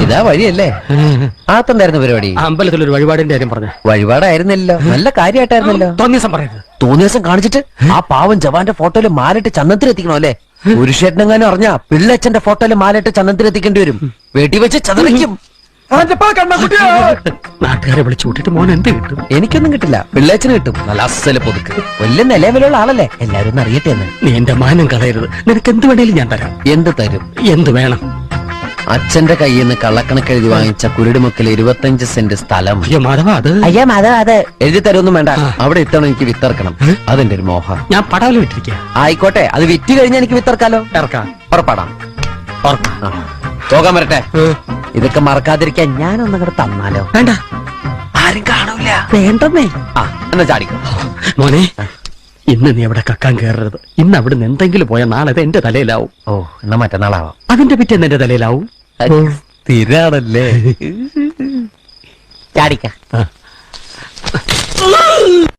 ഇതാ വഴിയല്ലേ? ആത്തണ്ടായിരുന്നു പരിപാടി. അമ്പലത്തിൽ ഒരു വഴിപാടിന്റെ കാര്യം പറഞ്ഞു. വഴിപാടായിരുന്നല്ലോ, നല്ല കാര്യമായിട്ടായിരുന്നല്ലോ. തോന്നിയസം പറയരുത്. തോന്നിയസം കാണിച്ചിട്ട് ആ പാവം ജവാന്റെ ഫോട്ടോയില് മാലിട്ട് ചന്ദനത്തിൽ എത്തിക്കണോ അല്ലേ? പുരുഷേട്ടനെങ്ങാനും അറിഞ്ഞാ പിള്ളച്ചന്റെ ഫോട്ടോയില് മാലിട്ട് ചന്ദനത്തിൽ എത്തിക്കേണ്ടി വരും. വെടിവെച്ച് ചതറിക്കും. നാട്ടുകാരെ വിളിച്ചു കൂട്ടിട്ട് മോൻ എന്ത് കിട്ടും? എനിക്കൊന്നും കിട്ടില്ല, പിള്ളേച്ചന് കിട്ടും. നല്ല അസല് പൊതുക്ക്, വലിയ നിലവിലുള്ള ആളല്ലേ, എല്ലാരും ഒന്ന് അറിയട്ടെ എന്ന്. നീ എന്റെ മാനം കളയരുത്. നിനക്ക് എന്ത് വേണേലും ഞാൻ തരാം. എന്ത് തരും? എന്ത് വേണം? അച്ഛന്റെ കയ്യിൽ നിന്ന് കള്ളക്കണക്ക് എഴുതി വാങ്ങിച്ച കുരുടിമുക്കിൽ 25 സെന്റ് സ്ഥലം. അയ്യോ മാധവ, അത് അയ്യാ മാധവ, അത് എഴുതി തരുമൊന്നും വേണ്ട. അവിടെ ഇത്തവണ എനിക്ക് വിത്തറക്കണം. അതെന്റെ ഒരു മോഹം. ഞാൻ പടവല വിട്ടിരിക്കുക. ആയിക്കോട്ടെ, അത് വിറ്റ് കഴിഞ്ഞാൽ എനിക്ക് വിത്തറക്കാലോ. ഇറക്കാം. പുറപ്പാടാം. പോകാൻ വരട്ടെ. ഇതൊക്കെ മറക്കാതിരിക്കാൻ ഞാനൊന്നും കൂടെ തന്നാലോ? വേണ്ട, ആരും കാണൂല. വേണ്ടെന്നേ. എന്നാ ചാടിക്കോ മോനെ. ഇന്ന് നീ അവിടെ കക്കാൻ കയറരുത്. ഇന്ന് അവിടുന്ന് എന്തെങ്കിലും പോയാൽ നാളെ അത് എന്റെ തലയിലാവും. ഓ, എന്നാ മറ്റന്നാളാവാം. അതിന്റെ പിറ്റേന്ന് എന്റെ തലയിലാവും. സ്ഥിരാണല്ലേ? ചാടിക്ക.